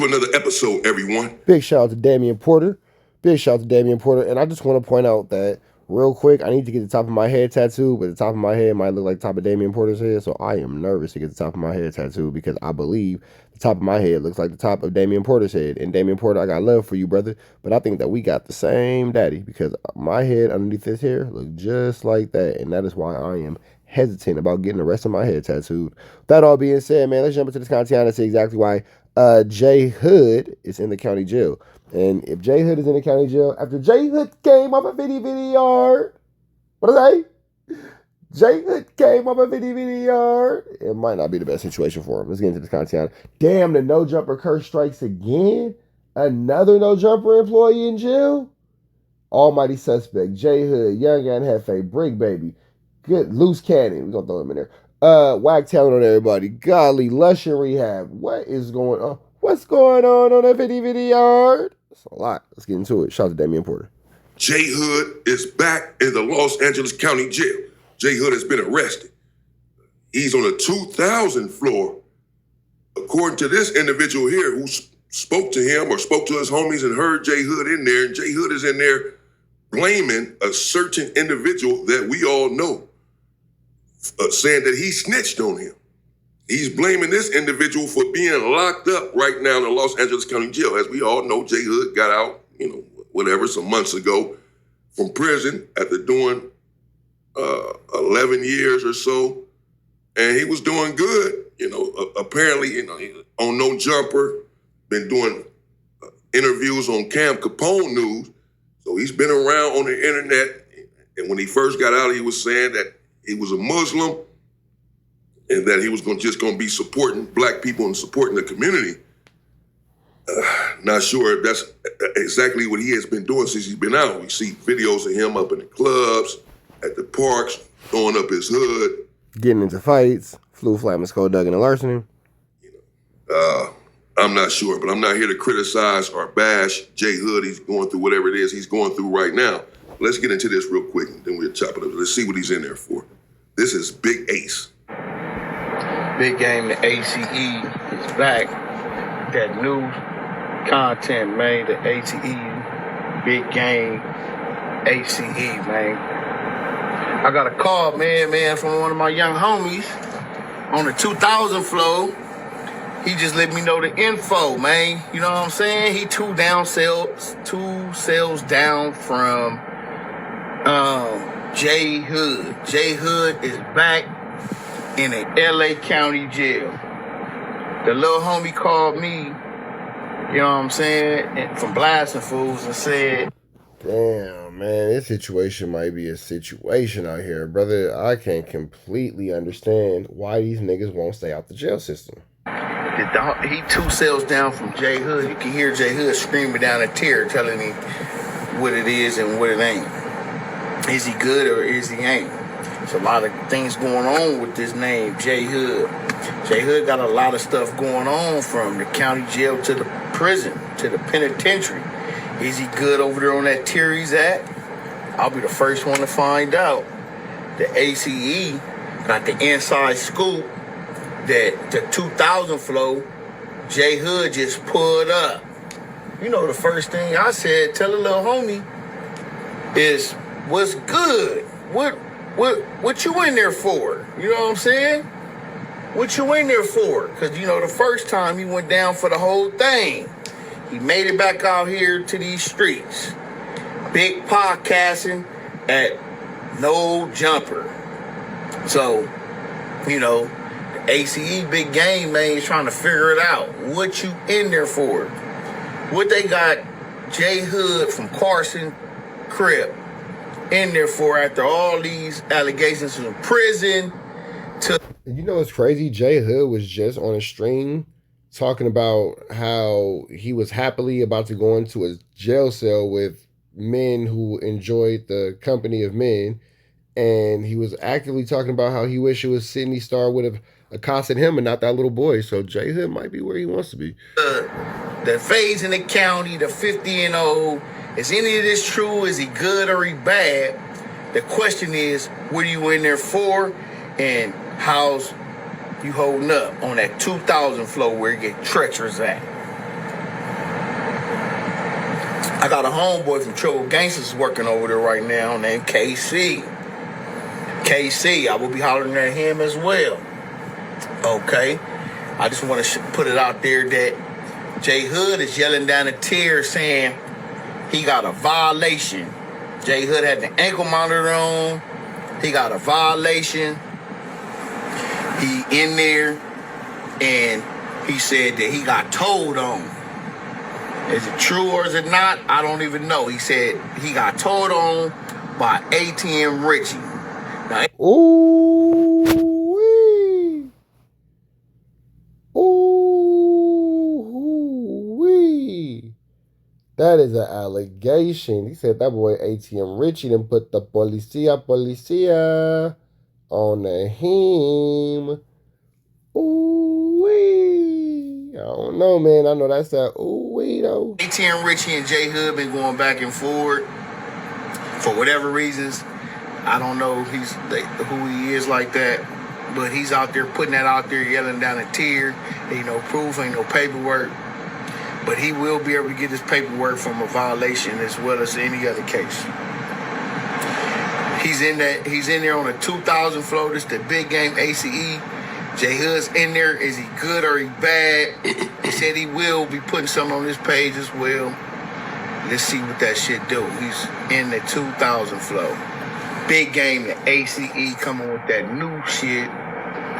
to another episode, everyone. Big shout out to Damian Porter. Big shout out to Damian Porter. And I just want to point out that real quick, I need to get the top of my head tattooed, but the top of my head might look like the top of Damian Porter's head. So I am nervous to get the top of my head tattooed because I believe the top of my head looks like the top of Damian Porter's head. And Damian Porter, I got love for you, brother. But I think that we got the same daddy because my head underneath this hair look just like that. And that is why I am hesitant about getting the rest of my head tattooed. That all being said, man, let's jump into this content and see exactly why J Hood is in the county jail. And if J Hood is in the county jail, after J Hood came off a video yard, what did I say? J Hood came off a video yard. It might not be the best situation for him. Let's get into this content. Damn, the no jumper curse strikes again. Another no jumper employee in jail. Almighty suspect, J Hood, Young and Hefe, Brick Baby. Good loose cannon. We're gonna throw him in there. Whack talent on everybody. Golly, Lush and Rehab. What is going on? What's going on that video yard? It's a lot. Let's get into it. Shout out to Damian Porter. J Hood is back in the Los Angeles County Jail. J Hood has been arrested. He's on the 2000 floor. According to this individual here who spoke to him or spoke to his homies and heard J Hood in there, and J Hood is in there blaming a certain individual that we all know, saying that he snitched on him. He's blaming this individual for being locked up right now in the Los Angeles County Jail. As we all know, J Hood got out, some months ago from prison after doing 11 years or so. And he was doing good, apparently, on No Jumper, been doing interviews on Cam Capone News. So he's been around on the internet. And when he first got out, he was saying that he was a Muslim and that he was just going to be supporting black people and supporting the community. Not sure if that's exactly what he has been doing since he's been out. We see videos of him up in the clubs, at the parks, throwing up his hood. Getting into fights, flu, flamming, skull, dugging, and larceny. I'm not sure, but I'm not here to criticize or bash J Hood. He's going through whatever it is he's going through right now. Let's get into this real quick, and then we'll chop it up. Let's see what he's in there for. This is Big Ace. Big Game, the ACE is back. That new content, man, the ACE, Big Game, ACE, man. I got a call, man, from one of my young homies on the 2000 flow. He just let me know the info, man. You know what I'm saying? He two cells down from J Hood. J Hood is back in the LA County jail. The little homie called me, you know what I'm saying, from Blasting Fools and said, damn, man, this situation might be a situation out here. Brother, I can completely understand why these niggas won't stay out the jail system. He two cells down from J Hood. You can hear J Hood screaming down a tear telling me what it is and what it ain't. Is he good or is he ain't? There's a lot of things going on with this name, J Hood. J Hood got a lot of stuff going on, from the county jail to the prison, to the penitentiary. Is he good over there on that tier he's at? I'll be the first one to find out. The ACE got the inside scoop that the 2000 flow, J Hood just pulled up. You know, the first thing I said, tell a little homie, is what's good? What you in there for? You know what I'm saying? What you in there for? Because, the first time he went down for the whole thing. He made it back out here to these streets. Big podcasting at No Jumper. So, the ACE Big Game, man, is trying to figure it out. What you in there for? What they got J Hood from Carson Crip in there for after all these allegations from prison to... What's crazy? J Hood was just on a stream talking about how he was happily about to go into a jail cell with men who enjoyed the company of men. And he was actively talking about how he wished it was Sydney Star would have accosted him and not that little boy. So J Hood might be where he wants to be. The phase in the county, the 50-0. Is any of this true? Is he good or he bad? The question is, what are you in there for? And how's you holding up on that 2000 flow where it get treacherous at? I got a homeboy from Trouble Gangsters working over there right now named KC. KC, I will be hollering at him as well. Okay? I just want to put it out there that J Hood is yelling down the tier saying he got a violation. J Hood had the ankle monitor on. He got a violation. He in there, and he said that he got told on. Is it true or is it not? I don't even know. He said he got told on by ATM Richie. Now, Ooh-wee. Ooh-wee. That is an allegation. He said that boy ATM Richie done put the policia on him. Ooh-wee. I don't know, man. I know that's that ooh-wee, though. ATM Richie and J Hood been going back and forth for whatever reasons. I don't know who he is like that, but he's out there putting that out there, yelling down a tier. Ain't no proof, ain't no paperwork. But he will be able to get his paperwork from a violation as well as any other case. He's in there on a 2,000 floor. This the big game ACE. J Hood's in there. Is he good or he bad? He said he will be putting something on his page as well. Let's see what that shit do. He's in the 2,000 floor. Big game, the ACE coming with that new shit.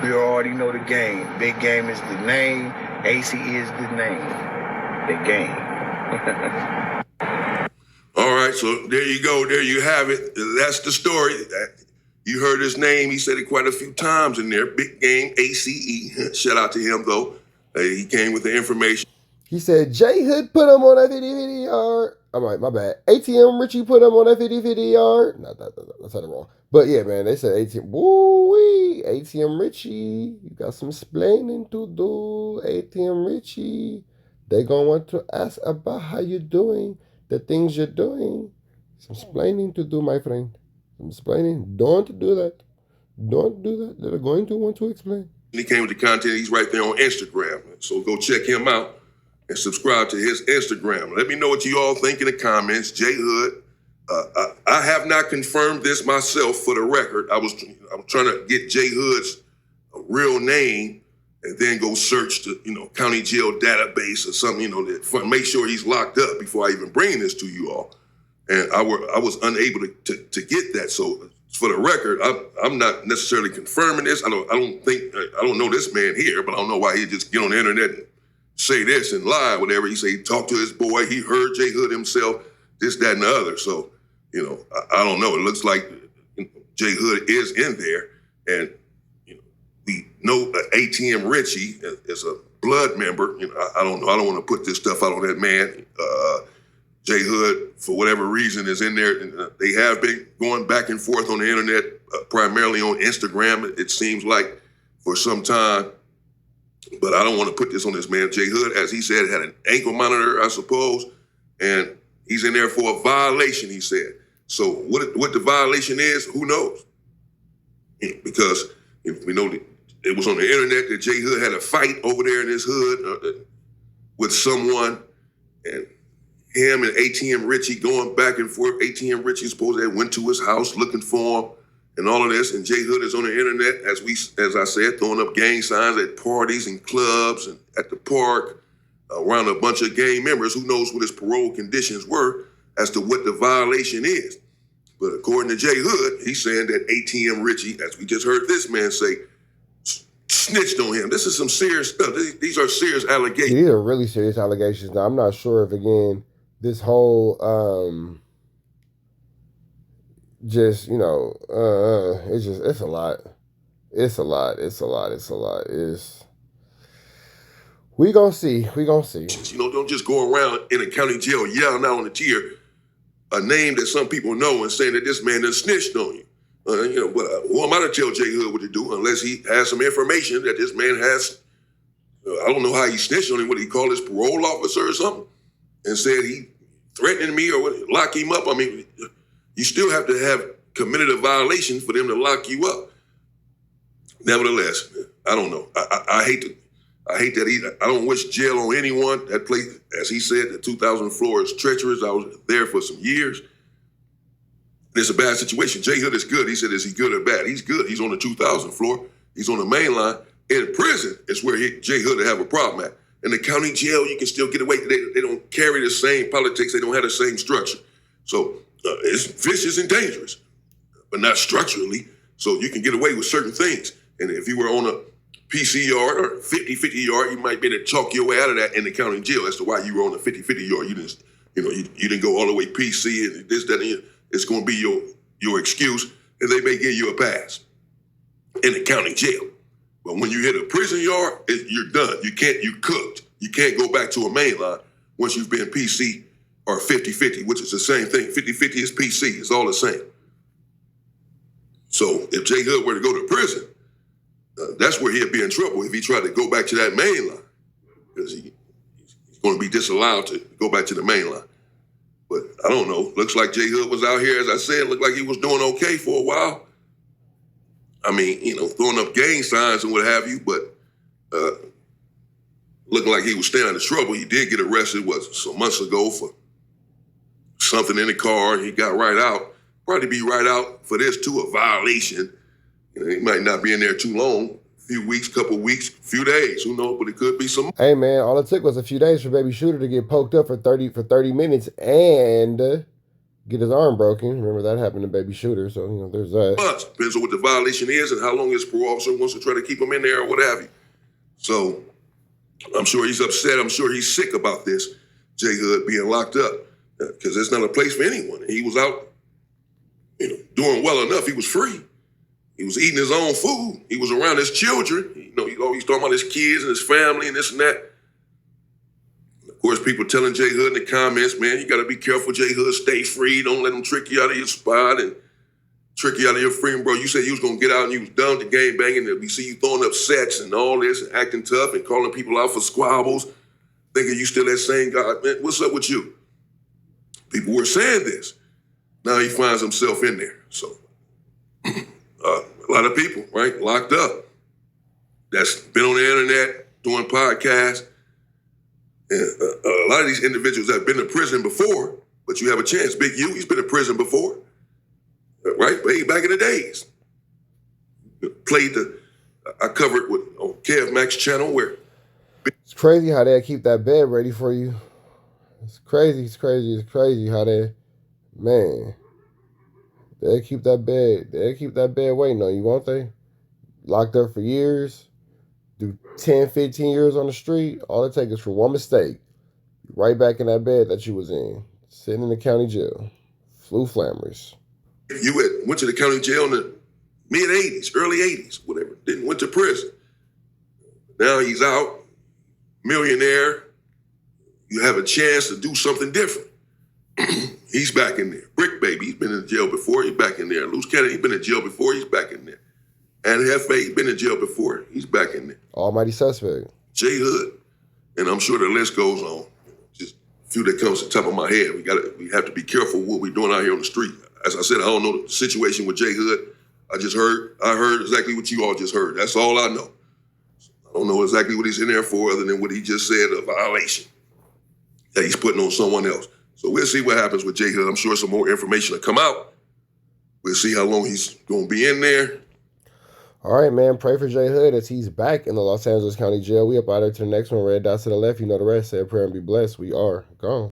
We already know the game. Big game is the name. ACE is the name. The game. All right, so there you go. There you have it. That's the story. You heard his name. He said it quite a few times in there. Big game, ACE. Shout out to him, though. He came with the information. He said J Hood put him on that 50-50 yard. I'm right, my bad. ATM Richie put him on that 50-50 yard. No, I said it wrong. But yeah, man, they said ATM. Woo-wee. ATM Richie. You got some explaining to do. ATM Richie. They gonna want to ask about how you're doing, the things you're doing. Some explaining to do, my friend. Some explaining. Don't do that. Don't do that. They're going to want to explain. He came with the content. He's right there on Instagram. So go check him out and subscribe to his Instagram. Let me know what you all think in the comments. J Hood. I have not confirmed this myself for the record. I'm trying to get J Hood's real name and then go search the county jail database or something, to make sure he's locked up before I even bring this to you all. And I was unable to get that. So for the record, I'm not necessarily confirming this. I don't know this man here, but I don't know why he just get on the internet and say this and lie, whatever. He say he talked to his boy, he heard J Hood himself, this, that, and the other. So, I don't know. It looks like J Hood is in there, and we know ATM Richie is a blood member. I don't know. I don't want to put this stuff out on that man. J Hood, for whatever reason, is in there. And they have been going back and forth on the internet, primarily on Instagram, it seems like, for some time. But I don't want to put this on this man. J Hood, as he said, had an ankle monitor, I suppose, and he's in there for a violation, he said. So what the violation is, who knows? Because if we know that it was on the internet that J Hood had a fight over there in his hood with someone, and him and ATM Richie going back and forth. ATM Richie supposedly went to his house looking for him and all of this, and J Hood is on the internet, as I said, throwing up gang signs at parties and clubs and at the park around a bunch of gang members. Who knows what his parole conditions were as to what the violation is. But according to J Hood, he's saying that ATM Richie, as we just heard this man say, snitched on him. This is some serious stuff. These are serious allegations. These are really serious allegations. Now, I'm not sure if, again, this whole, it's a lot. We gonna see. Don't just go around in a county jail yelling out on the tier a name that some people know and saying that this man done snitched on you. Who am I to tell J Hood what to do unless he has some information that this man has? I don't know how he snitched on him. What he called his parole officer or something, and said he threatening me or lock him up. I mean, you still have to have committed a violation for them to lock you up. Nevertheless, I don't know. I hate to I hate that I don't wish jail on anyone. That place, as he said, the 2,000 floor is treacherous. I was there for some years. It's a bad situation. J Hood is good. He said, is he good or bad? He's good. He's on the 2,000 floor. He's on the main line. In prison is where J Hood would have a problem at. In the county jail, you can still get away. They don't carry the same politics. They don't have the same structure. So it's vicious and dangerous, but not structurally. So you can get away with certain things. And if you were on a PC yard or 50-50 yard, you might be able to chalk your way out of that in the county jail as to why you were on a 50-50 yard. You didn't go all the way PC and this, that, and it's going to be your excuse, and they may give you a pass in the county jail. But when you hit a prison yard, you're done. You cooked. You can't go back to a main line once you've been PC or 50-50, which is the same thing. 50-50 is PC. It's all the same. So if J Hood were to go to prison, that's where he'd be in trouble if he tried to go back to that main line, because he's going to be disallowed to go back to the main line. But I don't know. Looks like J Hood was out here, as I said, looked like he was doing okay for a while. I mean, throwing up gang signs and what have you, but looking like he was staying out of trouble. He did get arrested, some months ago for something in the car. He got right out. Probably be right out for this too, a violation. He might not be in there too long. A few weeks, couple weeks, few days. Who knows? But it could be some. Hey man, all it took was a few days for Baby Shooter to get poked up for 30 minutes and get his arm broken. Remember that happened to Baby Shooter, so there's that. Months. Depends on what the violation is and how long his parole officer wants to try to keep him in there or what have you. So I'm sure he's upset. I'm sure he's sick about this, J Hood being locked up, because it's not a place for anyone. He was out, doing well enough. He was free. He was eating his own food. He was around his children. He always talking about his kids and his family and this and that. Of course, people telling J Hood in the comments, man, you got to be careful, J Hood. Stay free. Don't let them trick you out of your spot and trick you out of your freedom, bro. You said you was going to get out and you was done with the game banging. And we see you throwing up sets and all this and acting tough and calling people out for squabbles, thinking you still that same guy. Man, what's up with you? People were saying this. Now he finds himself in there. So a lot of people, right, locked up, that's been on the internet doing podcasts. And a lot of these individuals have been to prison before, but you have a chance. Big U, he's been to prison before, right? Back in the days. I covered on Kev Max's channel where. It's crazy how they keep that bed ready for you. It's crazy how they'll keep that bed waiting on you, won't they? Locked up for years, do 10, 15 years on the street. All it takes is for one mistake. Right back in that bed that you was in, sitting in the county jail. Flu flammers. You went to the county jail in the mid-'80s, early 80s, whatever. Then went to prison. Now he's out, millionaire. You have a chance to do something different. He's back in there. Brick Baby, he's been in jail before. He's back in there. Loose Cannon, he's been in jail before. He's back in there. And Hefe, he's been in jail before. He's back in there. Almighty suspect. J Hood, and I'm sure the list goes on. Just a few that comes to the top of my head. We have to be careful what we're doing out here on the street. As I said, I don't know the situation with J Hood. I heard exactly what you all just heard. That's all I know. I don't know exactly what he's in there for other than what he just said, a violation that he's putting on someone else. So we'll see what happens with J Hood. I'm sure some more information will come out. We'll see how long he's going to be in there. All right, man. Pray for J Hood as he's back in the Los Angeles County Jail. We up out there to the next one. Red dots to the left. You know the rest. Say a prayer and be blessed. We are gone.